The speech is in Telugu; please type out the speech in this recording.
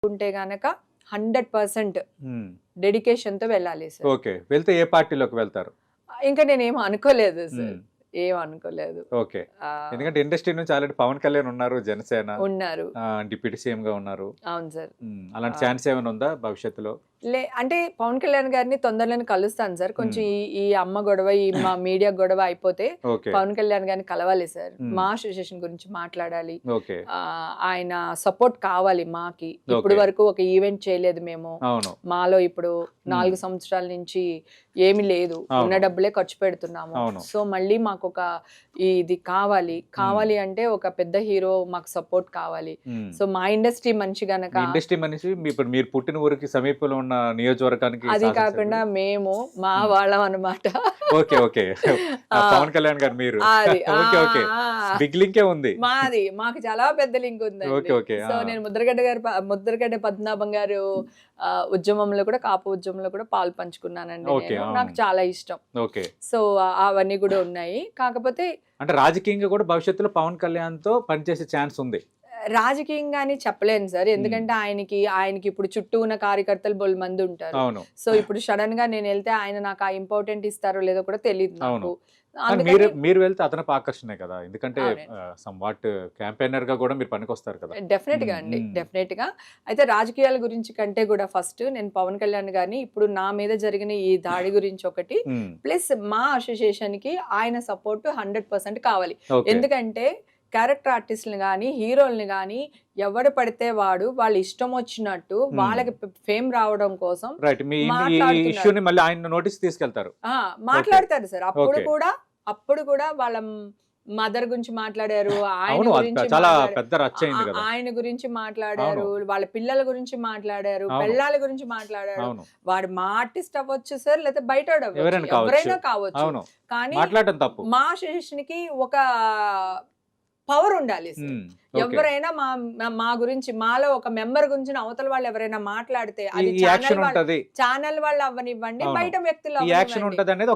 ఉంటే గనక 100% ఉమ్. డెడికేషన్ తో వెళ్ళాలి సార్. ఓకే, వెళ్తే ఏ పార్టీలోకి వెళ్తారు? ఇంకా నేనేం అనుకోలేదు సార్, ఉమ్. ఏం అనుకోలేదు. ఓకే, ఎందుకంటే ఇండస్ట్రీ నుంచి ఆల్రెడీ పవన్ కళ్యాణ్ ఉన్నారు, జనసేన ఉన్నారు. డిప్యూటీ సీఎం గా ఉన్నారు. అవును సార్. అలాంటి ఛాన్స్ ఏమైనా ఉందా భవిష్యత్తులో? అంటే పవన్ కళ్యాణ్ గారిని తొందరలోనే కలుస్తాను సార్. కొంచెం ఈ అమ్మ గొడవ, ఈ మా మీడియా గొడవ అయిపోతే ఓకే. పవన్ కళ్యాణ్ గారిని కలవాలి సార్. మా అసోసియేషన్ గురించి మాట్లాడాలి. ఓకే. ఆయన సపోర్ట్ కావాలి మాకి. ఇప్పుడు వరకు ఒక ఈవెంట్ చేయలేదు మేము. అవును. మాలో ఇప్పుడు 4 సంవత్సరాల నుంచి ఏమి లేదు, ఉన్న డబ్బులే ఖర్చు పెడుతున్నాము. సో మళ్ళీ మాకు ఒక ఇది కావాలి అంటే ఒక పెద్ద హీరో మాకు సపోర్ట్ కావాలి. సో మా ఇండస్ట్రీ మంచి గనక, ఇండస్ట్రీ మనిషి ఇప్పుడు మీరు పుట్టిన ఊరికి సమీపంలో ఉన్న నియోజకవర్గానికి అది కాకుండా మేము మా వాళ్ళం అన్నమాట. ఓకే ఓకే, పవన్ కళ్యాణ్ గారు మీరు. ఓకే ఓకే, బిగ్ లింకే ఉంది మాకు చాలా పెద్ద లింక్ ఉంది. Okay okay. సో నేను ముద్రగడ్డ పద్మనాభం గారు ఉద్యమంలో కూడా, కాపు ఉద్యమంలో కూడా పాలు పంచుకున్నానండి. నాకు చాలా ఇష్టం. ఓకే. సో అవన్నీ కూడా ఉన్నాయి. కాకపోతే అంటే రాజకీయంగా కూడా భవిష్యత్తులో పవన్ కళ్యాణ్ తో పనిచేసే ఛాన్స్ ఉంది. రాజకీయంగా అని చెప్పలేను సార్, ఎందుకంటే ఆయనకి ఇప్పుడు చుట్టూ ఉన్న కార్యకర్తలు బోల్ మంది ఉంటారు. సో ఇప్పుడు సడన్ గా నేను వెళ్తే ఆయన నాకు ఆ ఇంపార్టెంట్ ఇస్తారో లేదో కూడా తెలియదు నాకు. మీరు వెళ్తే అతనికి ఆకర్షణ కదా, ఎందుకంటే సమ్ వాట్ క్యాంపెయినర్ గా కూడా మీరు పనికొస్తారు కదా. డెఫినెట్ గా అండి, డెఫినెట్ గా. అయితే రాజకీయాల గురించి కంటే కూడా ఫస్ట్ నేను పవన్ కళ్యాణ్ గారిని ఇప్పుడు నా మీద జరిగిన ఈ దాడి గురించి ఒకటి, ప్లస్ మా అసోసియేషన్ కి ఆయన సపోర్ట్ 100% కావాలి. ఎందుకంటే క్యారెక్టర్ ఆర్టిస్ట్ని కానీ, హీరోల్ని కానీ ఎవడు పడితే వాడు వాళ్ళ ఇష్టం వచ్చినట్టు వాళ్ళకి ఫేమ్ రావడం కోసం మాట్లాడతారు సార్. అప్పుడు కూడా వాళ్ళ మదర్ గురించి మాట్లాడారు, ఆయన గురించి మాట్లాడారు, వాళ్ళ పిల్లల గురించి మాట్లాడారు, పెళ్ళాల గురించి మాట్లాడారు. వాడు మా ఆర్టిస్ట్ అవ్వచ్చు సార్, లేదా బయట ఎవరైనా కావచ్చు, కానీ మా అసోసియేషన్ కి ఒక పవర్ ఉండాలి సార్. ఎవరైనా మా గురించి, మాలో ఒక మెంబర్ గురించి అవతల వాళ్ళు ఎవరైనా మాట్లాడితే అది ఛానల్ వాళ్ళు అవ్వనివ్వండి, బయట వ్యక్తులు ఉంటుంది అనేది